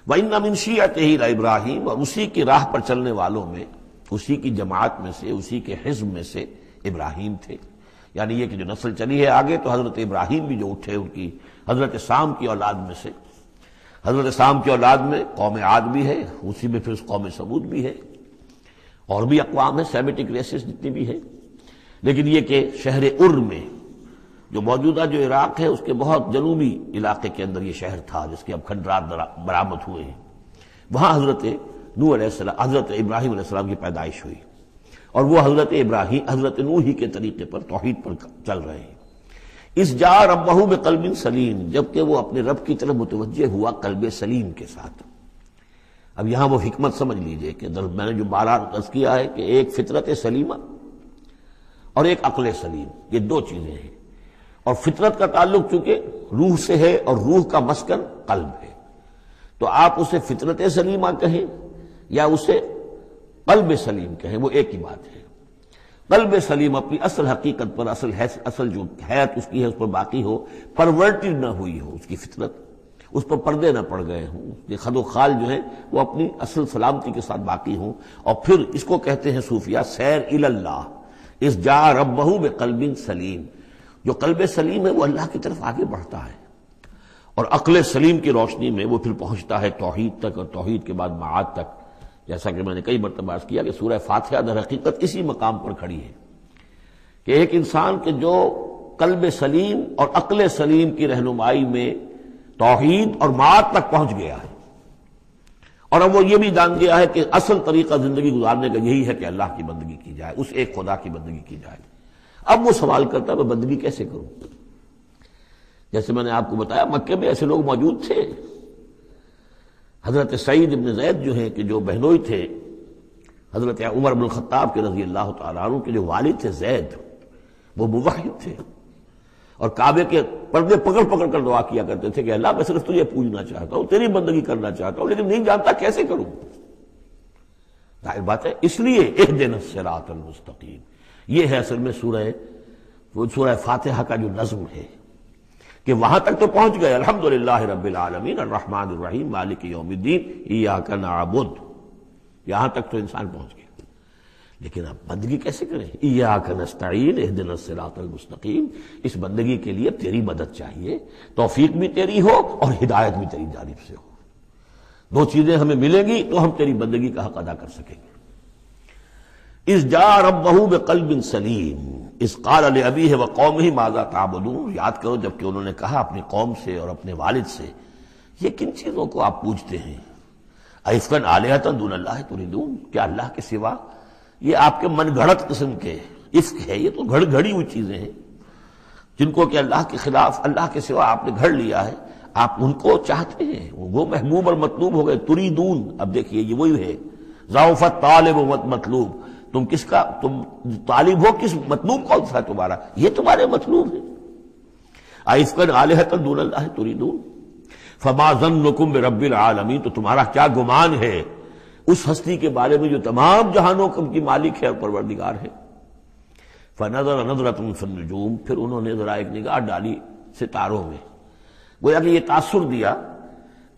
وَإِنَّ مِن شِيعَتِهِ لَإِبْرَاهِيمَ، اور اسی کی راہ پر چلنے والوں میں، اسی کی جماعت میں سے، اسی کے حزب میں سے ابراہیم تھے. یعنی یہ کہ جو نسل چلی ہے آگے تو حضرت ابراہیم بھی جو اٹھے ان کی حضرت سام کی اولاد میں سے. حضرت سام کی اولاد میں قوم عاد بھی ہے، اسی میں پھر قوم سمود بھی ہے، اور بھی اقوام ہیں سیمیٹک ریسز جتنی بھی ہے. لیکن یہ کہ شہر ار میں جو موجودہ جو عراق ہے اس کے بہت جنوبی علاقے کے اندر یہ شہر تھا جس کے اب کھنڈرات برآمد ہوئے ہیں، وہاں حضرت نوح علیہ السلام، حضرت ابراہیم علیہ السلام کی پیدائش ہوئی، اور وہ حضرت ابراہیم حضرت نوح ہی کے طریقے پر توحید پر چل رہے ہیں. اس جا ربہ بقلب سلیم، جبکہ وہ اپنے رب کی طرف متوجہ ہوا قلب سلیم کے ساتھ. اب یہاں وہ حکمت سمجھ لیجئے کہ میں نے جو بارہ عرض کیا ہے کہ ایک فطرت سلیمہ اور ایک عقل سلیم، یہ دو چیزیں ہیں. اور فطرت کا تعلق چونکہ روح سے ہے اور روح کا مسکن قلب ہے، تو آپ اسے فطرت سلیمہ کہیں یا اسے قلب سلیم کہیں، وہ ایک ہی بات ہے. قلب سلیم اپنی اصل حقیقت پر، اصل جو حیات اس کی ہے اس پر باقی ہو، پرورٹڈ نہ ہوئی ہو اس کی فطرت، اس پر پردے نہ پڑ گئے ہوں، یہ خد و خال جو ہے وہ اپنی اصل سلامتی کے ساتھ باقی ہوں. اور پھر اس کو کہتے ہیں صوفیہ سیر الی اللہ، اس جا ربہ بقلب سلیم. جو قلب سلیم ہے وہ اللہ کی طرف آگے بڑھتا ہے، اور عقل سلیم کی روشنی میں وہ پھر پہنچتا ہے توحید تک، اور توحید کے بعد معاد تک. جیسا کہ میں نے کئی مرتبہ عرض کیا کہ سورہ فاتحہ در حقیقت اسی مقام پر کھڑی ہے کہ ایک انسان کے جو قلب سلیم اور عقل سلیم کی رہنمائی میں توحید اور معاد تک پہنچ گیا ہے، اور اب وہ یہ بھی جان گیا ہے کہ اصل طریقہ زندگی گزارنے کا یہی ہے کہ اللہ کی بندگی کی جائے، اس ایک خدا کی بندگی کی جائے. اب وہ سوال کرتا ہے میں بندگی کیسے کروں؟ جیسے میں نے آپ کو بتایا مکے میں ایسے لوگ موجود تھے. حضرت سعید ابن زید جو ہیں کہ جو بہنوئی تھے حضرت عمر بن الخطاب کے رضی اللہ تعالیٰ عنہ کے جو والد تھے زید، وہ موحد تھے، اور کعبے کے پردے پکڑ پکڑ کر دعا کیا کرتے تھے کہ اللہ میں صرف تجھے پوجنا چاہتا ہوں، تیری بندگی کرنا چاہتا ہوں، لیکن نہیں جانتا کیسے کروں. ظاہر بات ہے، اس لیے اہدنا الصراط المستقیم، یہ ہے اصل میں سورہ فاتحہ کا جو نظم ہے کہ وہاں تک تو پہنچ گئے الحمدللہ رب العالمین الرحمن الرحیم مالک یوم الدین ایاک نعبد، یہاں تک تو انسان پہنچ گیا. لیکن اب بندگی کیسے کریں؟ ایاک نستعین اہدنا الصراط المستقیم، اس بندگی کے لیے تیری مدد چاہیے، توفیق بھی تیری ہو اور ہدایت بھی تیری جانب سے ہو. دو چیزیں ہمیں ملیں گی تو ہم تیری بندگی کا حق ادا کر سکیں گے. اذ جاء ربہ بقلب سلیم اذ قال لأبیہ وقومہ ماذا تعبدون، یاد کرو جب کہ انہوں نے کہا اپنی قوم سے اور اپنے والد سے یہ کن چیزوں کو آپ پوجتے ہیں؟ ائفکا آلہۃ دون اللہ تریدون، کیا اللہ کے سوا؟ یہ آپ کے من گھڑت قسم کے افک ہے، یہ تو گھڑی ہوئی چیزیں ہیں جن کو کہ اللہ کے خلاف، اللہ کے سوا آپ نے گھڑ لیا ہے، آپ ان کو چاہتے ہیں، وہ محبوب اور مطلوب ہو گئے. تریدون، اب دیکھیے یہ وہی ہے ضعف طالب و مطلوب، تم کس کا تم طالب ہو، کس مطلوب کون سا ہے تمہارا؟ یہ تمہارے مطلوب ہے. ائفکا آلہۃ دون اللہ تریدون فما ظنکم برب العالمین، تو تمہارا کیا گمان ہے اس ہستی کے بارے میں جو تمام جہانوں کی مالک ہے اور پروردگار ہے. فنظر نظرۃ فی النجوم، پھر انہوں نے ذرا ایک نگاہ ڈالی ستاروں میں، گویا کہ یہ تاثر دیا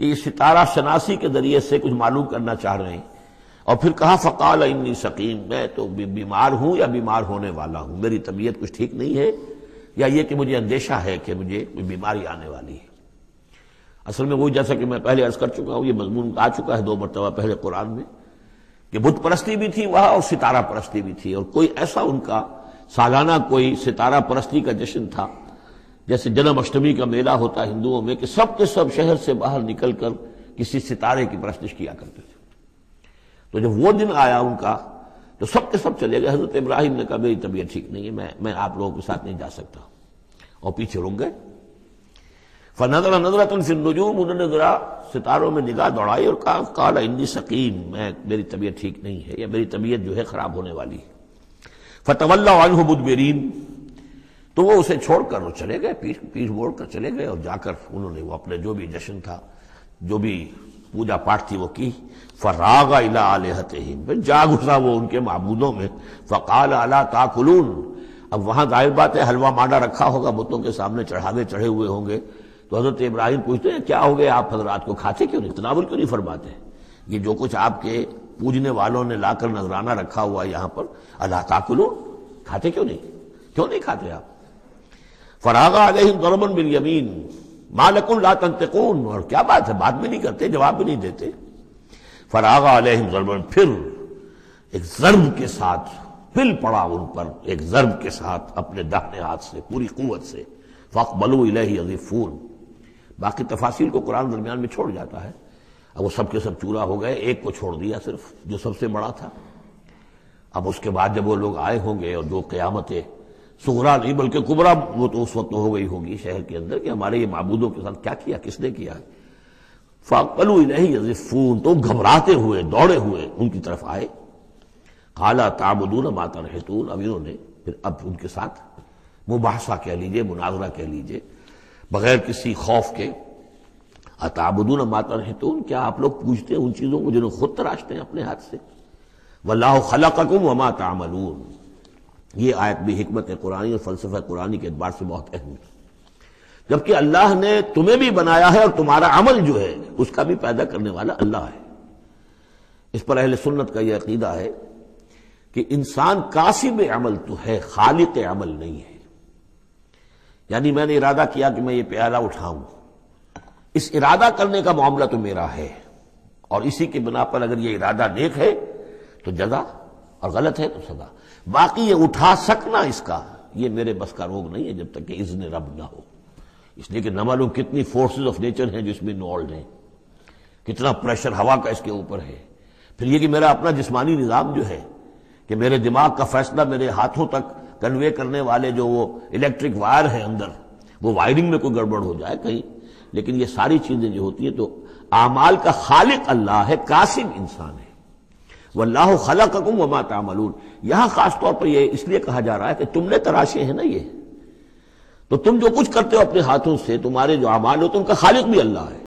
کہ یہ ستارہ شناسی کے ذریعے سے کچھ معلوم کرنا چاہ رہے ہیں. اور پھر کہا فقال انی سقیم، میں تو بیمار ہوں یا بیمار ہونے والا ہوں، میری طبیعت کچھ ٹھیک نہیں ہے، یا یہ کہ مجھے اندیشہ ہے کہ مجھے کوئی بیماری آنے والی ہے. اصل میں وہی جیسا کہ میں پہلے عرض کر چکا ہوں، یہ مضمون آ چکا ہے 2 مرتبہ پہلے قرآن میں کہ بت پرستی بھی تھی وہاں اور ستارہ پرستی بھی تھی، اور کوئی ایسا ان کا سالانہ کوئی ستارہ پرستی کا جشن تھا جیسے جنم اشٹمی کا میلہ ہوتا ہے ہندوؤں میں کہ سب کے سب شہر سے باہر نکل کر کسی ستارے کی پرستش کیا کرتے تھے. تو جب وہ دن آیا ان کا تو سب کے سب چلے گئے. حضرت ابراہیم نے کہا میری طبیعت ٹھیک نہیں ہے، میں آپ لوگوں کے ساتھ نہیں جا سکتا، اور پیچھے رک گئے. فنظر نظرۃ فی النجوم، انہوں نے ذرا ستاروں میں نگاہ دوڑائی اور کہا قال انی سقیم، میری طبیعت ٹھیک نہیں ہے یا میری طبیعت جو ہے خراب ہونے والی ہے. فتولوا عنہ مدبرین، تو وہ اسے چھوڑ کر وہ چلے گئے، پیٹھ موڑ کر چلے گئے، اور جا کر انہوں نے وہ اپنے جو بھی جشن تھا، جو بھی پوجا پاٹ تھی وہ کی. فراغ الی آلہتہم، جا گھسا وہ ان کے معبودوں میں. فقال الا تاکلون، اب وہاں ظاہر بات ہے حلوہ مانڈا رکھا ہوگا، بتوں کے سامنے چڑھاوے چڑھے ہوئے ہوں گے، تو حضرت ابراہیم پوچھتے ہیں کیا ہو گیا آپ حضرات کو کھاتے کیوں نہیں، تناول کیوں نہیں فرماتے؟ یہ جو کچھ آپ کے پوجنے والوں نے لا کر نذرانہ رکھا ہوا ہے یہاں پر، الا تاکلون، کھاتے کیوں نہیں کھاتے آپ؟ فراغ علیہم ضربا بالیمین ما لکم لا تنطقون، اور کیا بات ہے، بات بھی نہیں کرتے، جواب بھی نہیں دیتے۔ فراغ علیہم ضربا، پھر ایک ضرب کے ساتھ پل پڑا ان پر، ایک ضرب کے ساتھ اپنے داہنے ہاتھ سے پوری قوت سے، فاقبلوا الیہ یزفون۔ باقی تفاصیل کو قرآن درمیان میں چھوڑ جاتا ہے، اب وہ سب کے سب چورا ہو گئے، ایک کو چھوڑ دیا صرف جو سب سے بڑا تھا۔ اب اس کے بعد جب وہ لوگ آئے ہوں گے اور جو قیامت صغریٰ نہیں بلکہ کبریٰ وہ تو اس وقت ہو گئی ہوگی شہر کے اندر کہ ہمارے یہ معبودوں کے ساتھ کیا کیا، کس نے کیا ہے، فاقبلوا الیہ یزفون، تو گھبراتے ہوئے دوڑے ہوئے ان کی طرف آئے۔ قال تعبدون ما تنحتون، اب انہوں نے پھر اب ان کے ساتھ مباحثہ کہہ لیجئے، مناظرہ کہہ لیجئے، بغیر کسی خوف کے، اتعبدون ما تنحتون، کیا آپ لوگ پوجتے ہیں ان چیزوں کو جنہیں خود تراشتے ہیں اپنے ہاتھ سے؟ واللہ خلقکم وما تعملون، یہ آیت بھی حکمت قرآنی اور فلسفہ قرآنی کے اعتبار سے بہت اہم ہے، جبکہ اللہ نے تمہیں بھی بنایا ہے اور تمہارا عمل جو ہے اس کا بھی پیدا کرنے والا اللہ ہے۔ اس پر اہل سنت کا یہ عقیدہ ہے کہ انسان کاسب عمل تو ہے، خالق عمل نہیں ہے۔ یعنی میں نے ارادہ کیا کہ میں یہ پیالہ اٹھاؤں، اس ارادہ کرنے کا معاملہ تو میرا ہے، اور اسی کی بنا پر اگر یہ ارادہ نیک ہے تو جزا، اور غلط ہے تو سزا۔ باقی یہ اٹھا سکنا اس کا، یہ میرے بس کا روگ نہیں ہے جب تک کہ اذن رب نہ ہو، اس لیے کہ نہ معلوم کتنی فورسز آف نیچر ہیں جو اس میں انوالوڈ ہیں، کتنا پریشر ہوا کا اس کے اوپر ہے، پھر یہ کہ میرا اپنا جسمانی نظام جو ہے کہ میرے دماغ کا فیصلہ میرے ہاتھوں تک کنوے کرنے والے جو وہ الیکٹرک وائر ہیں اندر، وہ وائرنگ میں کوئی گڑبڑ ہو جائے کہیں، لیکن یہ ساری چیزیں جو ہوتی ہیں تو اعمال کا خالق اللہ ہے، کاسب انسان ہے۔ واللہ خلقکم وما تعملون، یہاں خاص طور پر یہ اس لیے کہا جا رہا ہے کہ تم نے تراشے ہیں نا یہ، تو تم جو کچھ کرتے ہو اپنے ہاتھوں سے، تمہارے جو اعمال ہوتے ہیں ان کا خالق بھی اللہ ہے۔